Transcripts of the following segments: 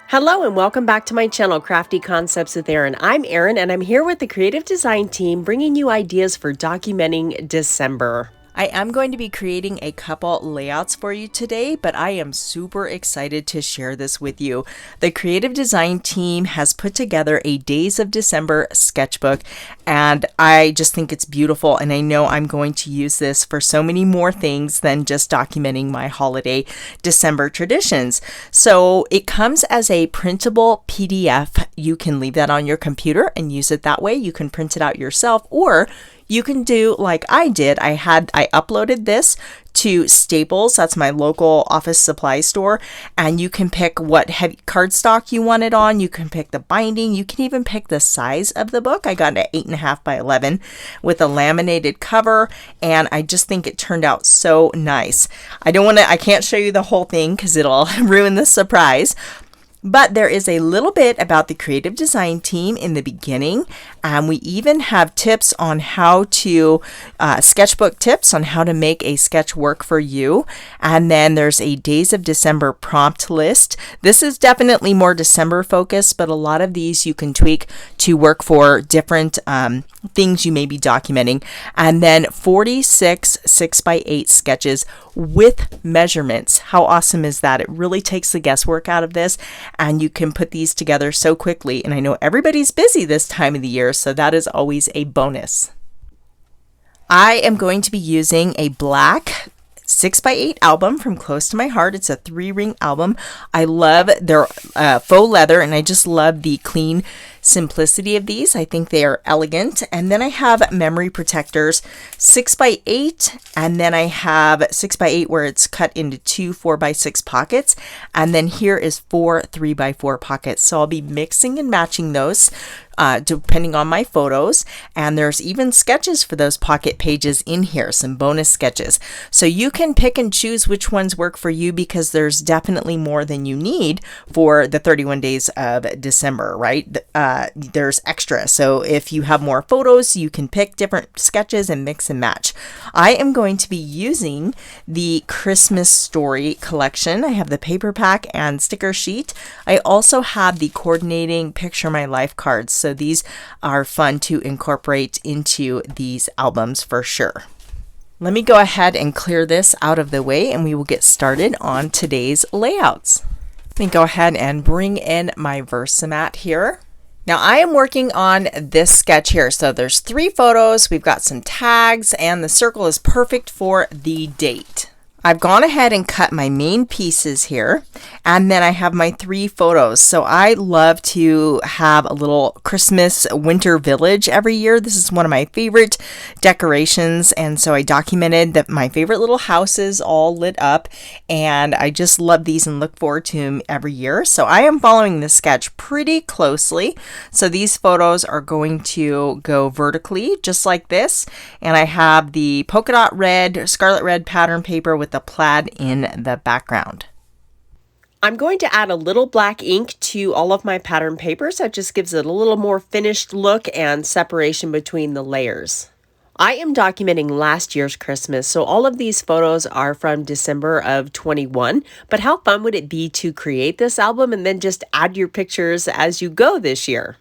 Hello and welcome back to my channel, Crafty Concepts with Erin. I'm Erin and I'm here with the creative design team bringing you ideas for documenting December. I am going to be creating a couple layouts for you today, but I am super excited to share this with you. The creative design team has put together a Days of December sketchbook, and I just think it's beautiful, and I know I'm going to use this for so many more things than just documenting my holiday December traditions. So it comes as a printable PDF. You can leave that on your computer and use it that way. You can print it out yourself, or you can do like I did. I uploaded this to Staples, that's my local office supply store, and you can pick what heavy cardstock you want it on. You can pick the binding. You can even pick the size of the book. I got an 8.5 by 11 with a laminated cover, and I just think it turned out so nice. I can't show you the whole thing because it'll ruin the surprise. But there is a little bit about the creative design team in the beginning, and we even have tips on how to, sketchbook tips on how to make a sketch work for you. And then there's a Days of December prompt list. This is definitely more December focused, but a lot of these you can tweak to work for different things you may be documenting. And then 46 6x8 sketches with measurements. How awesome is that? It really takes the guesswork out of this, and you can put these together so quickly. And I know everybody's busy this time of the year, so that is always a bonus. I am going to be using a black 6x8 album from Close to My Heart. It's a 3-ring album. I love their faux leather, and I just love the clean simplicity of these. I think they are elegant. And then I have memory protectors, 6x8, and then I have 6x8 where it's cut into 2 4x6 pockets, and then here is 4 3x4 pockets. So I'll be mixing and matching those depending on my photos, and there's even sketches for those pocket pages in here, some bonus sketches. So you can pick and choose which ones work for you, because there's definitely more than you need for the 31 days of December, right? There's extra. So if you have more photos, you can pick different sketches and mix and match. I am going to be using the Christmas Story collection. I have the paper pack and sticker sheet. I also have the coordinating Picture My Life cards. So these are fun to incorporate into these albums for sure. Let me go ahead and clear this out of the way, and we will get started on today's layouts. Let me go ahead and bring in my Versamat here. Now I am working on this sketch here. So there's 3 photos, we've got some tags, and the circle is perfect for the date. I've gone ahead and cut my main pieces here, and then I have my 3 photos. So I love to have a little Christmas winter village every year. This is one of my favorite decorations, and so I documented that my favorite little houses all lit up, and I just love these and look forward to them every year. So I am following this sketch pretty closely. So these photos are going to go vertically just like this, and I have the polka dot red, scarlet red pattern paper with the plaid in the background. I'm going to add a little black ink to all of my pattern papers. That just gives it a little more finished look and separation between the layers. I am documenting last year's Christmas, so all of these photos are from December of 21, but how fun would it be to create this album and then just add your pictures as you go this year?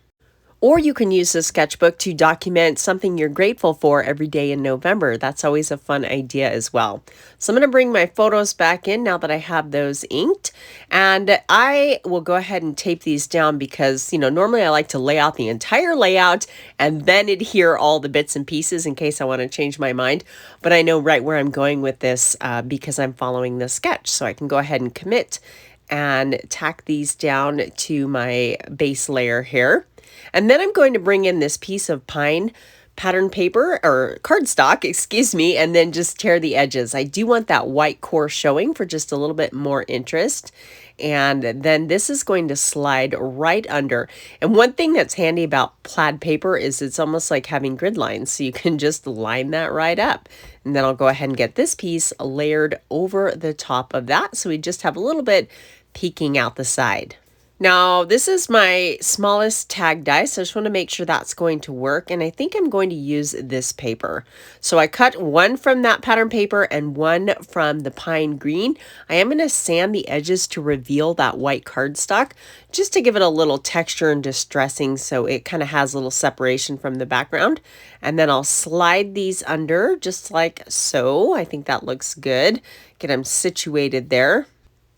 Or you can use the sketchbook to document something you're grateful for every day in November. That's always a fun idea as well. So I'm going to bring my photos back in now that I have those inked. And I will go ahead and tape these down because, normally I like to lay out the entire layout and then adhere all the bits and pieces in case I want to change my mind. But I know right where I'm going with this because I'm following the sketch. So I can go ahead and commit and tack these down to my base layer here. And then I'm going to bring in this piece of pine pattern paper or cardstock, and then just tear the edges. I do want that white core showing for just a little bit more interest. And then this is going to slide right under. And one thing that's handy about plaid paper is it's almost like having grid lines. So you can just line that right up. And then I'll go ahead and get this piece layered over the top of that. So we just have a little bit peeking out the side. Now, this is my smallest tag die, so I just want to make sure that's going to work, and I think I'm going to use this paper. So I cut one from that pattern paper and one from the pine green. I am going to sand the edges to reveal that white cardstock, just to give it a little texture and distressing so it kind of has a little separation from the background. And then I'll slide these under just like so. I think that looks good. Get them situated there.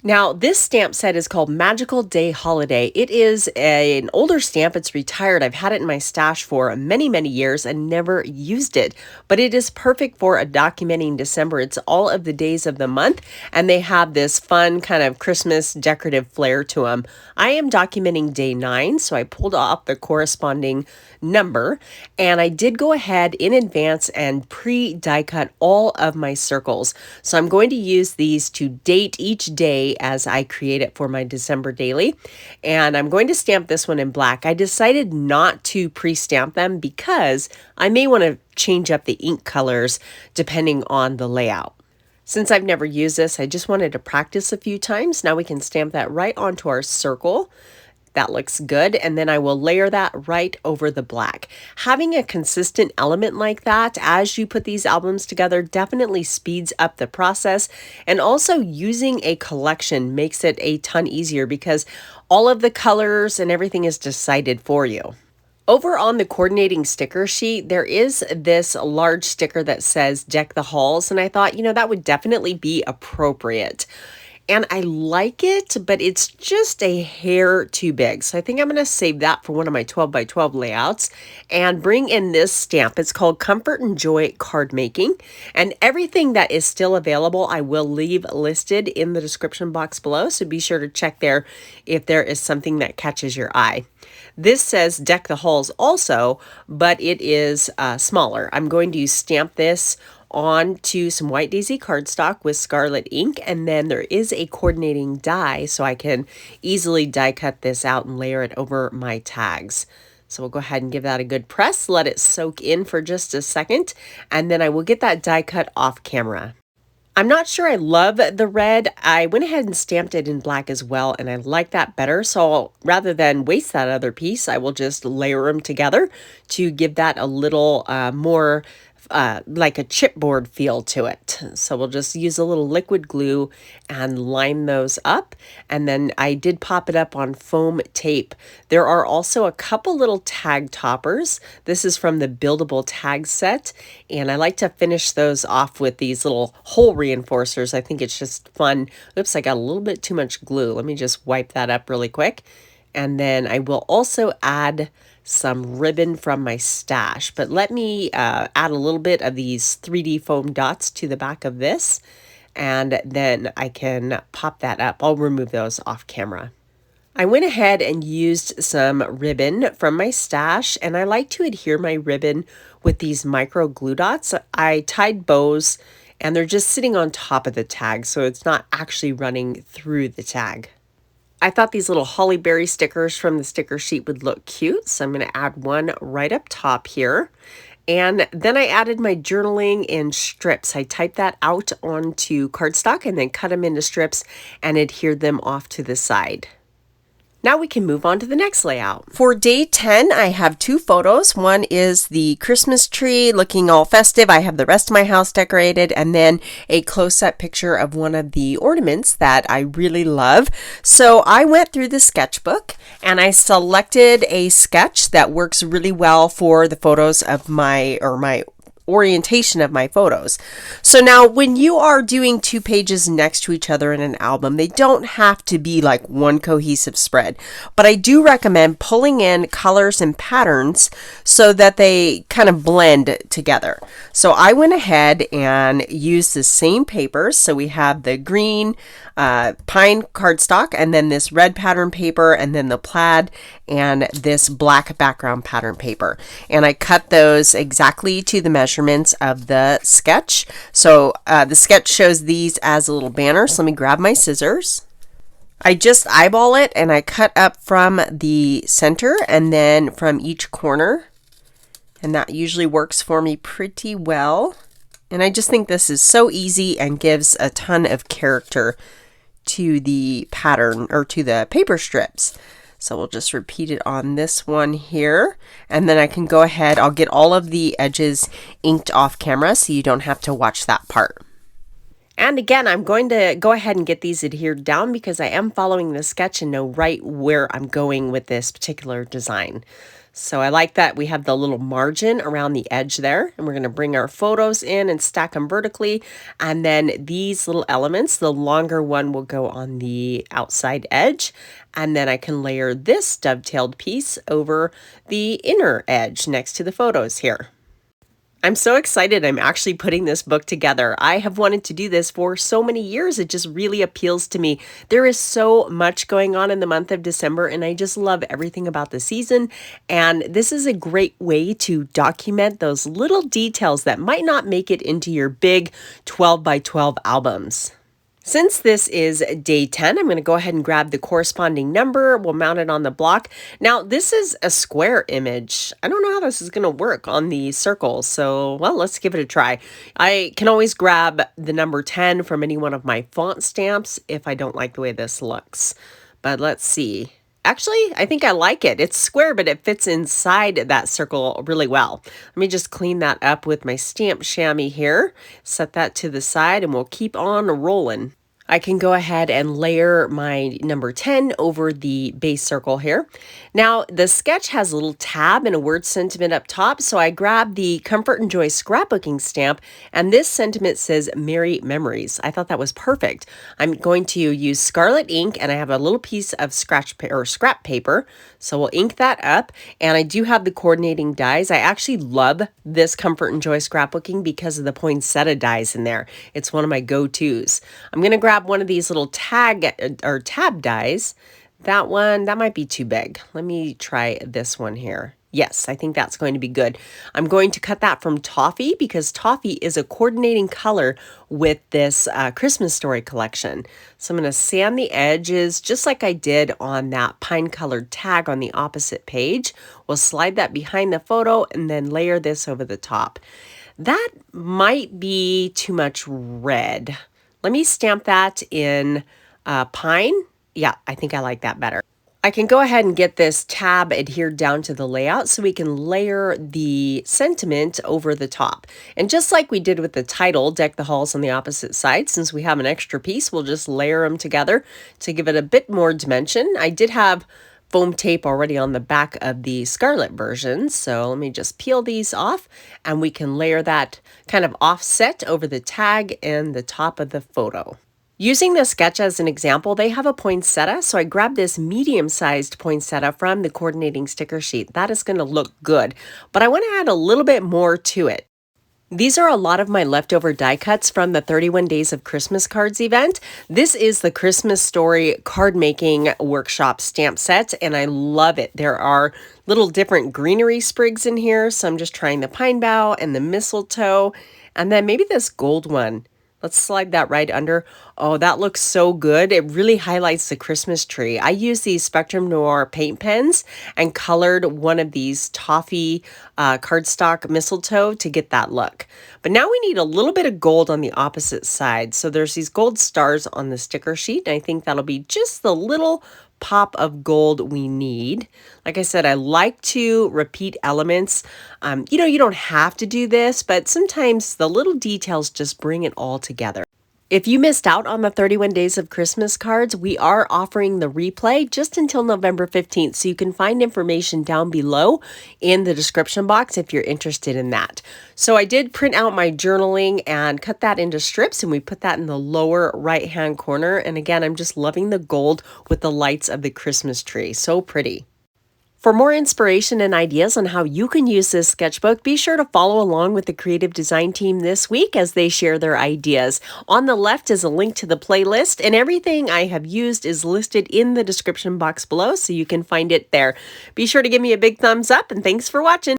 Now, this stamp set is called Magical Day Holiday. It is an older stamp. It's retired. I've had it in my stash for many, many years and never used it. But it is perfect for documenting December. It's all of the days of the month, and they have this fun kind of Christmas decorative flair to them. I am documenting day 9, so I pulled off the corresponding number, and I did go ahead in advance and pre-die cut all of my circles. So I'm going to use these to date each day as I create it for my December daily, and I'm going to stamp this one in black. I decided not to pre-stamp them because I may want to change up the ink colors depending on the layout. Since I've never used this, I just wanted to practice a few times. Now we can stamp that right onto our circle. That looks good, and then I will layer that right over the black. Having a consistent element like that as you put these albums together definitely speeds up the process, and also using a collection makes it a ton easier because all of the colors and everything is decided for you. Over on the coordinating sticker sheet, there is this large sticker that says Deck the Halls, and I thought, that would definitely be appropriate. And I like it, but it's just a hair too big. So I think I'm going to save that for one of my 12 by 12 layouts and bring in this stamp. It's called Comfort and Joy Card Making. And everything that is still available, I will leave listed in the description box below. So be sure to check there if there is something that catches your eye. This says Deck the Halls also, but it is smaller. I'm going to stamp this onto some white daisy cardstock with scarlet ink, and then there is a coordinating die so I can easily die cut this out and layer it over my tags. So we'll go ahead and give that a good press, let it soak in for just a second, and then I will get that die cut off camera. I'm not sure I love the red. I went ahead and stamped it in black as well, and I like that better. So rather than waste that other piece, I will just layer them together to give that a little more like a chipboard feel to it. So we'll just use a little liquid glue and line those up. And then I did pop it up on foam tape. There are also a couple little tag toppers. This is from the buildable tag set. And I like to finish those off with these little hole reinforcers. I think it's just fun. Oops, I got a little bit too much glue. Let me just wipe that up really quick. And then I will also add some ribbon from my stash, but let me add a little bit of these 3D foam dots to the back of this, and then I can pop that up. I'll remove those off camera. I went ahead and used some ribbon from my stash, and I like to adhere my ribbon with these micro glue dots. I tied bows, and they're just sitting on top of the tag, so it's not actually running through the tag. I thought these little holly berry stickers from the sticker sheet would look cute, so I'm going to add one right up top here. And then I added my journaling in strips. I typed that out onto cardstock and then cut them into strips and adhered them off to the side. Now we can move on to the next layout. For day 10, I have 2 photos. One is the Christmas tree looking all festive. I have the rest of my house decorated, and then a close-up picture of one of the ornaments that I really love. So I went through the sketchbook and I selected a sketch that works really well for the photos of my orientation of my photos. So now when you are doing 2 pages next to each other in an album, they don't have to be like one cohesive spread, but I do recommend pulling in colors and patterns so that they kind of blend together. So I went ahead and used the same papers. So we have the green pine cardstock, and then this red pattern paper, and then the plaid, and this black background pattern paper. And I cut those exactly to the measurements of the sketch. So the sketch shows these as a little banner. So let me grab my scissors. I just eyeball it and I cut up from the center and then from each corner. And that usually works for me pretty well. And I just think this is so easy and gives a ton of character to the pattern or to the paper strips. So we'll just repeat it on this one here, and then I can go ahead, I'll get all of the edges inked off camera so you don't have to watch that part. And again, I'm going to go ahead and get these adhered down because I am following the sketch and know right where I'm going with this particular design. So I like that we have the little margin around the edge there, and we're going to bring our photos in and stack them vertically. And then these little elements, the longer one will go on the outside edge. And then I can layer this dovetailed piece over the inner edge next to the photos here. I'm so excited I'm actually putting this book together. I have wanted to do this for so many years. It just really appeals to me. There is so much going on in the month of December, and I just love everything about the season. And this is a great way to document those little details that might not make it into your big 12 by 12 albums. Since this is day 10, I'm going to go ahead and grab the corresponding number. We'll mount it on the block. Now, this is a square image. I don't know how this is going to work on the circle, so, well, let's give it a try. I can always grab the number 10 from any one of my font stamps if I don't like the way this looks. But let's see. Actually, I think I like it. It's square, but it fits inside that circle really well. Let me just clean that up with my stamp chamois here. Set that to the side, and we'll keep on rolling. I can go ahead and layer my number 10 over the base circle here. Now, the sketch has a little tab and a word sentiment up top, so I grabbed the Comfort and Joy scrapbooking stamp, and this sentiment says Merry Memories. I thought that was perfect. I'm going to use scarlet ink, and I have a little piece of scrap paper, so we'll ink that up, and I do have the coordinating dies. I actually love this Comfort and Joy scrapbooking because of the poinsettia dies in there. It's one of my go-tos. I'm going to grab one of these little tab dies. That one, that might be too big. Let me try this one here. Yes, I think that's going to be good. I'm going to cut that from Toffee because Toffee is a coordinating color with this Christmas Story collection. So I'm going to sand the edges just like I did on that pine colored tag on the opposite page. We'll slide that behind the photo and then layer this over the top. That might be too much red. Let me stamp that in pine. Yeah, I think I like that better. I can go ahead and get this tab adhered down to the layout so we can layer the sentiment over the top. And just like we did with the title, Deck the Halls on the Opposite Side, since we have an extra piece, we'll just layer them together to give it a bit more dimension. I did have foam tape already on the back of the scarlet version, so let me just peel these off and we can layer that kind of offset over the tag and the top of the photo. Using the sketch as an example, they have a poinsettia, so I grabbed this medium-sized poinsettia from the coordinating sticker sheet. That is going to look good, but I want to add a little bit more to it. These are a lot of my leftover die cuts from the 31 Days of Christmas Cards event. This is the Christmas Story card making workshop stamp set, and I love it. There are little different greenery sprigs in here, so I'm just trying the pine bough and the mistletoe, and then maybe this gold one. Let's slide that right under. Oh, that looks so good. It really highlights the Christmas tree. I used these Spectrum Noir paint pens and colored one of these toffee cardstock mistletoe to get that look. But now we need a little bit of gold on the opposite side. So there's these gold stars on the sticker sheet, and I think that'll be just the little pop of gold we need. Like I said, I like to repeat elements. You don't have to do this, but sometimes the little details just bring it all together. If you missed out on the 31 Days of Christmas cards, we are offering the replay just until November 15th, so you can find information down below in the description box if you're interested in that. So I did print out my journaling and cut that into strips, and we put that in the lower right-hand corner. And again, I'm just loving the gold with the lights of the Christmas tree. So pretty. For more inspiration and ideas on how you can use this sketchbook, be sure to follow along with the creative design team this week as they share their ideas. On the left is a link to the playlist, and everything I have used is listed in the description box below, so you can find it there. Be sure to give me a big thumbs up, and thanks for watching.